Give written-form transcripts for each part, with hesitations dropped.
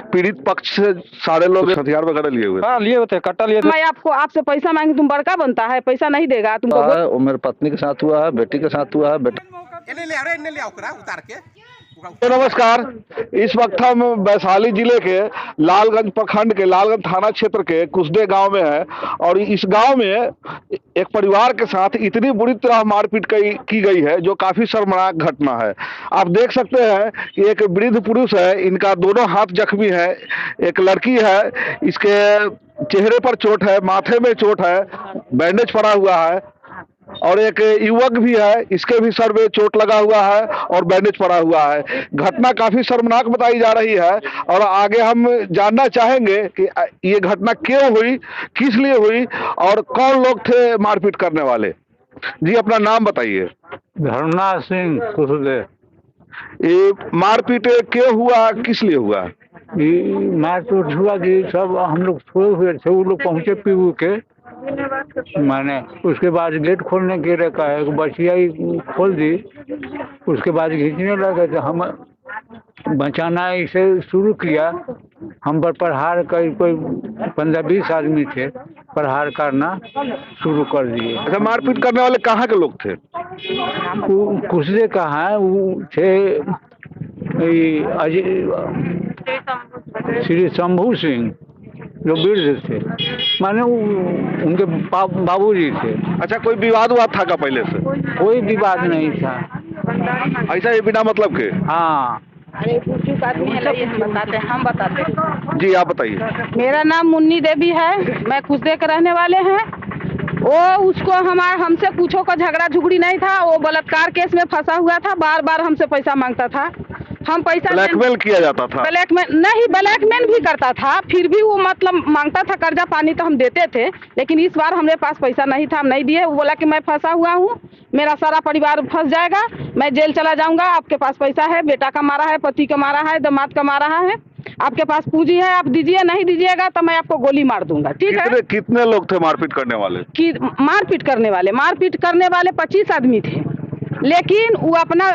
पीड़ित पक्ष से सारे लोग हथियार वगैरह लिए हुए थे। हाँ लिए हुए थे, कट्टा लिए थे। मैं आपसे पैसा मांगी, तुम बड़का बनता है, पैसा नहीं देगा तुमको। वो मेरे पत्नी के साथ हुआ है, बेटी के साथ हुआ है, बेटा। उतार के। तो नमस्कार, इस वक्त हम वैशाली जिले के लालगंज प्रखंड के लालगंज थाना क्षेत्र के कुसडे गांव में है और इस गांव में एक परिवार के साथ इतनी बुरी तरह मारपीट की गई है जो काफी शर्मनाक घटना है। आप देख सकते हैं कि एक वृद्ध पुरुष है, इनका दोनों हाथ जख्मी है, एक लड़की है, इसके चेहरे पर चोट है, माथे में चोट है, बैंडेज पड़ा हुआ है और एक युवक भी है, इसके भी सर में चोट लगा हुआ है और बैंडेज पड़ा हुआ है। घटना काफी शर्मनाक बताई जा रही है और आगे हम जानना चाहेंगे कि ये घटना क्यों हुई, किस लिए हुई और कौन लोग थे मारपीट करने वाले। जी अपना नाम बताइए। धर्मनाथ सिंह कुसुदे। ये मारपीट क्यों हुआ, किस लिए हुआ? मारपीट हुआ कि सब हम लोग सोए हुए थे, वो लोग पहुंचे पी के, मैंने उसके बाद गेट खोलने के लिए कहा, एक बचिया ही खोल दी, उसके बाद खींचने लगे तो हम बचाना इसे शुरू किया। हम पर प्रहार कई कोई 15-20 आदमी थे, प्रहार करना शुरू कर दिए। अच्छा, मारपीट करने वाले कहाँ के लोग थे? कुसदे कहाँ है, वो थे श्री शंभू सिंह जो वृद्ध थे, माने उनके बाबूजी थे। अच्छा, कोई विवाद हुआ था का पहले से? कोई विवाद नहीं था। ऐसा ये बिना मतलब के? हाँ। अरे हम बताते हैं। जी आप बताइए। मेरा नाम मुन्नी देवी है, मैं कुसदे के रहने वाले हैं। वो उसको हमसे पूछो का झगड़ा झुगड़ी नहीं था, वो बलात्कार केस में फंसा हुआ था, बार बार हमसे पैसा मांगता था। हम पैसा ब्लैकमेल किया जाता था? ब्लैकमेल भी करता था, फिर भी वो मतलब मांगता था, कर्जा पानी तो हम देते थे, लेकिन इस बार हमारे पास पैसा नहीं था, हम नहीं दिए। वो बोला कि मैं फंसा हुआ हूँ, मेरा सारा परिवार फंस जाएगा, मैं जेल चला जाऊंगा, आपके पास पैसा है, बेटा का मारा है, पति का मारा है, दामाद का मारा है, आपके पास पूंजी है, आप दीजिए, नहीं दीजिएगा तो मैं आपको गोली मार दूंगा। ठीक है। कितने लोग थे मारपीट करने वाले? मारपीट करने वाले 25 आदमी थे, लेकिन वो अपना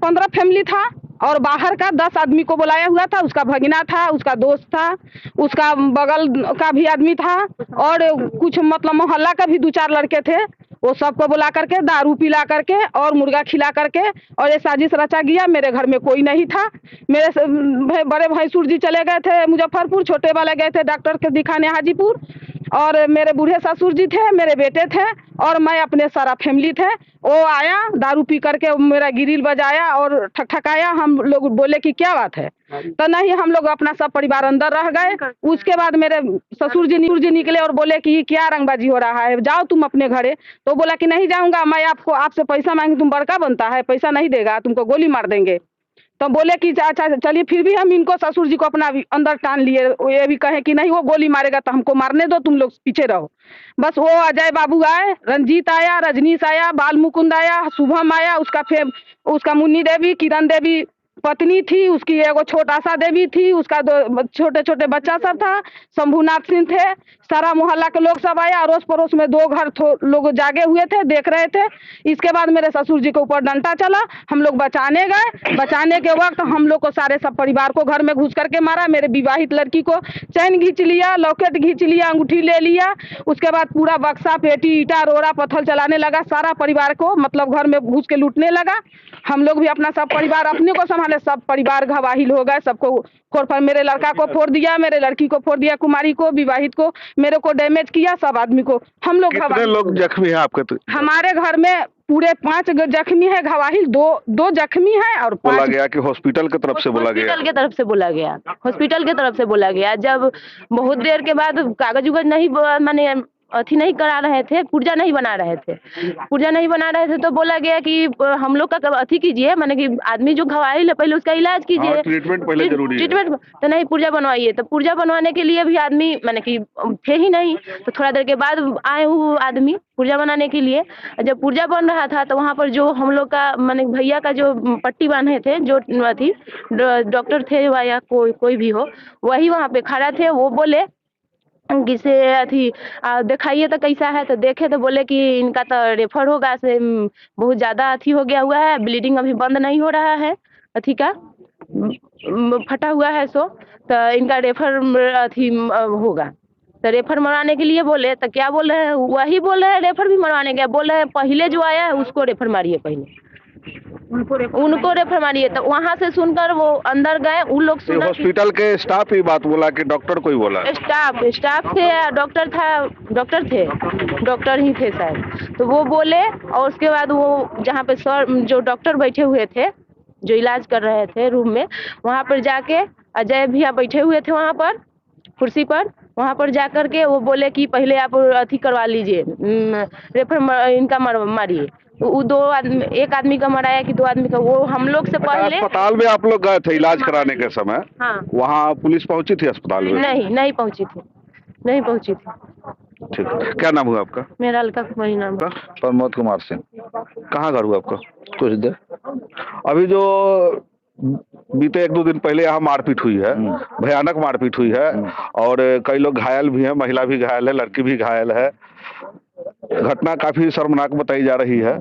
15 फैमिली था और बाहर का 10 आदमी को बुलाया हुआ था। उसका भगिना था, उसका दोस्त था, उसका बगल का भी आदमी था और कुछ मतलब मोहल्ला का भी 2-4 लड़के थे। वो सबको बुला करके दारू पिला करके और मुर्गा खिला करके और ये साजिश रचा गया। मेरे घर में कोई नहीं था। मेरे बड़े भैंसुर जी चले गए थे मुजफ्फरपुर, छोटे वाले गए थे डॉक्टर के दिखाने हाजीपुर, और मेरे बूढ़े ससुर जी थे, मेरे बेटे थे और मैं अपने सारा फैमिली थे। वो आया दारू पी करके मेरा गिरिल बजाया और ठकठकाया। हम लोग बोले कि क्या बात है, तो नहीं, हम लोग अपना सब परिवार अंदर रह गए। उसके बाद मेरे ससुर जी निकले और बोले कि क्या रंगबाजी हो रहा है, जाओ तुम अपने घरे। तो बोला कि नहीं जाऊंगा, मैं आपसे पैसा मांगी, तुम बड़का बनता है, पैसा नहीं देगा, तुमको गोली मार देंगे। तो बोले कि अच्छा चलिए, फिर भी हम इनको ससुर जी को अपना अंदर टान लिए। ये भी कहे कि नहीं, वो गोली मारेगा तो हमको मारने दो, तुम लोग पीछे रहो। बस वो अजय बाबू आए, रंजीत आया, रजनीश आया, बाल मुकुंद आया, शुभम आया, उसका मुन्नी देवी, किरण देवी पत्नी थी, उसकी एगो छोटा सा देवी थी, उसका 2 छोटे छोटे बच्चा सब था, शंभूनाथ सिंह थे, सारा मोहल्ला के लोग सब आया। अड़ोस पड़ोस में 2 घर लोग जागे हुए थे, देख रहे थे। इसके बाद मेरे ससुर जी के ऊपर डंडा चला, हम लोग बचाने गए। बचाने के वक्त हम लोग को सारे सब परिवार को घर में घुस करके मारा। मेरे विवाहित लड़की को चैन घींच लिया, लॉकेट घींच लिया, अंगूठी ले लिया। उसके बाद पूरा बक्सा पेटी ईटा रोड़ा पत्थर चलाने लगा, सारा परिवार को मतलब घर में घुस के लूटने लगा। हम लोग भी अपना सब परिवार अपने को संभाले, सब परिवार घवाहिल हो गए। सबको फोड़ पर मेरे लड़का को फोड़ दिया, मेरे लड़की को फोड़ दिया, कुमारी को, विवाहित को, मेरे को डैमेज किया, सब आदमी को। हम लोग कितने लोग जख्मी हैं आपके? तो हमारे घर में पूरे 5 जख्मी है, घवाहिल 2 जख्मी है। और बोला गया कि हॉस्पिटल की तरफ से बोला गया, हॉस्पिटल की तरफ से बोला गया। जब बहुत देर के बाद कागज उगज नहीं माने अथी नहीं करा रहे थे, पुर्जा नहीं बना रहे थे, तो बोला गया कि हम लोग का अथी कीजिए, माने कि आदमी जो घवाइल है पहले उसका इलाज कीजिए, ट्रीटमेंट पहले जरूरी है। ट्रीटमेंट तो नहीं, पुर्जा बनवाइए। तो पुर्जा बनवाने के लिए भी आदमी माने कि थे ही नहीं। तो थोड़ा देर के बाद आए वो आदमी पुर्जा बनाने के लिए। जब पुर्जा बन रहा था तो वहाँ पर जो हम लोग का माने भैया का जो पट्टी बांधे थे, जो अथी डॉक्टर थे या कोई भी हो, वही वहाँ पे खड़ा थे। वो बोले किसे अथी दिखाइए तो कैसा है, तो देखे तो बोले कि इनका तो रेफर होगा, से बहुत ज़्यादा अथी हो गया हुआ है, ब्लीडिंग अभी बंद नहीं हो रहा है अथी का, फटा हुआ है सो तो इनका रेफर अथी होगा। तो रेफर मरवाने के लिए बोले तो क्या बोल रहे हैं, वही बोल रहे हैं रेफर भी मरवाने के, बोल रहे हैं पहले जो आया है उसको रेफर मारिए, पहले उनको रेफर मारिए। तो वहाँ से सुनकर वो अंदर गए, उन लोग सुना। हॉस्पिटल के स्टाफ ही बात बोला कि डॉक्टर कोई बोला? स्टाफ थे, डॉक्टर था, डॉक्टर ही थे शायद। तो वो बोले और उसके बाद वो जहाँ पे सर जो डॉक्टर बैठे हुए थे जो इलाज कर रहे थे रूम में, वहाँ पर जाके अजय भैया बैठे हुए थे वहाँ पर कुर्सी पर, वहाँ पर जाकर के वो बोले कि पहले आप अथी करवा लीजिए, रेफर इनका मारिए। वो दो आदमी, एक आदमी का मराया कि दो आदमी का, वो हम लोग से पहले। अस्पताल में आप लोग गए थे इलाज कराने के समय? हाँ। वहाँ पुलिस पहुंची थी अस्पताल में? नहीं पहुंची थी। ठीक, क्या नाम हुआ आपका? मेरा अलका कुमारी नाम है। प्रमोद कुमार सिंह। कहाँ घर हुआ आपका? कुछ देर अभी जो बीते 1-2 दिन पहले यहाँ मारपीट हुई है, भयानक मारपीट हुई है और कई लोग घायल भी हैं, महिला भी घायल है, लड़की भी घायल है। घटना काफी शर्मनाक बताई जा रही है।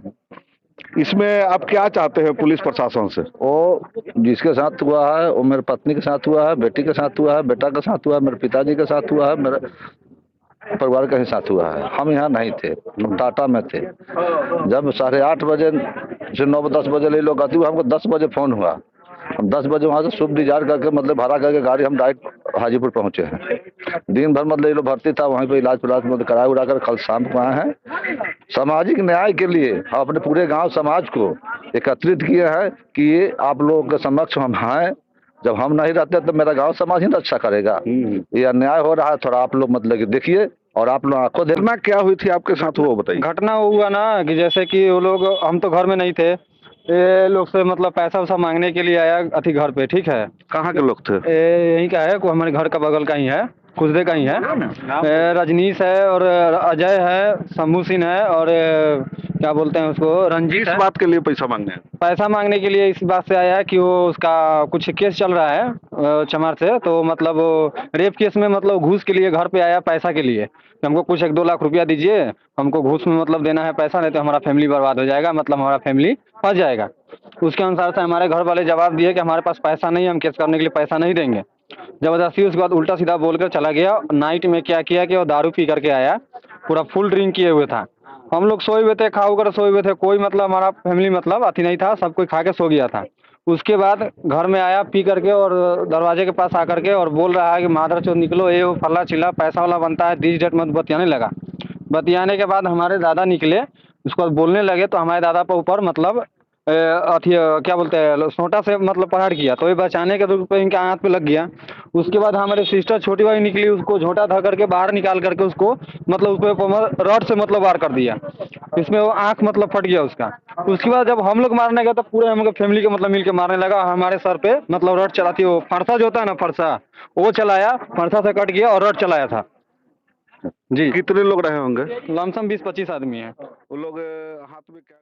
इसमें आप क्या चाहते हैं पुलिस प्रशासन से? वो जिसके साथ हुआ है वो मेरी पत्नी के साथ हुआ है, बेटी के साथ हुआ है, बेटा के साथ हुआ है, मेरे पिताजी के साथ हुआ है, मेरे परिवार के साथ हुआ है। हम यहाँ नहीं थे, हम टाटा में थे। जब 8:30 बजे से 9-10 बजे ले लोग आती हुआ, हमको 10 बजे फोन हुआ। हम 10 बजे वहाँ से शुभ डिजायर करके मतलब भाड़ा करके गाड़ी हम डायरेक्ट हाजीपुर पहुँचे हैं। दिन भर मतलब ये लोग भर्ती था, वहीं पे इलाज मतलब करा उड़ा कर कल शाम को आए हैं। सामाजिक न्याय के लिए हम अपने पूरे गांव समाज को एकत्रित किए हैं कि ये आप लोगों के समक्ष हम हैं। जब हम नहीं रहते तो मेरा गांव समाज ही रक्षा करेगा। ये अन्याय हो रहा है, थोड़ा आप लोग मतलब कि देखिए और आप लोग आंखों घटना क्या हुई थी आपके साथ वो बताइए। घटना हुआ ना कि जैसे कि वो लोग, हम तो घर में नहीं थे, ये लोग से मतलब पैसा वैसा मांगने के लिए आया अति घर पे। ठीक है, कहाँ के लोग थे? यहीं का है, को हमारे घर का बगल का ही है, कुसदे का ही है। रजनीश है और अजय है, शंभू सिंह है और क्या बोलते हैं उसको, रंजीत किस बात के लिए पैसा मांगने? पैसा मांगने के लिए इस बात से आया है कि वो उसका कुछ केस चल रहा है चमार से, तो मतलब रेप केस में मतलब घूस के लिए घर पे आया पैसा के लिए। हमको कुछ 1-2 लाख रुपया दीजिए, हमको घूस में मतलब देना है पैसा, नहीं तो हमारा फैमिली बर्बाद हो जाएगा, मतलब हमारा फैमिली फंस जाएगा। उसके अनुसार से हमारे घर वाले जवाब दिए कि हमारे पास पैसा नहीं है, हम केस करने के लिए पैसा नहीं देंगे। जबरदस्ती उसके बाद उल्टा सीधा बोलकर चला गया। नाइट में क्या किया कि वो दारू पी करके आया, पूरा फुल ड्रिंक किए हुए था। हम लोग सोए हुए थे, खा कर सोए हुए थे, कोई मतलब हमारा फैमिली मतलब अति नहीं था, सब कोई खा के सो गया था। उसके बाद घर में आया पी करके और दरवाजे के पास आकर के और बोल रहा है कि मादर चोद निकलो, ये वो फल्ला चिल्ला, पैसा वाला बनता है, दीज डेट मत बतियाने लगा। बतियाने के बाद हमारे दादा निकले, उसको बोलने लगे तो हमारे दादा पर ऊपर मतलब अथी क्या बोलते हैं, सोटा से मतलब प्रहार किया, तो ये बचाने के रूप में इनके हाथ पे लग गया। उसके बाद हमारे सिस्टर छोटी भाई निकली, उसको झोंटा धर करके बाहर निकाल करके उसको मतलब उसको रॉड से मतलब वार कर दिया, इसमें वो आंख मतलब फट गया उसका। उसके बाद जब हम लोग मारने गए तो पूरे हम लोग फैमिली के मतलब मिल के मारने लगा। हमारे सर पे मतलब रॉड चलाती, वो फरसा जो होता है ना, फरसा वो चलाया, फरसा से कट गया और रॉड चलाया था जी। कितने लोग रहे होंगे? लमसम 20-25 आदमी है। वो लोग हाथ में क्या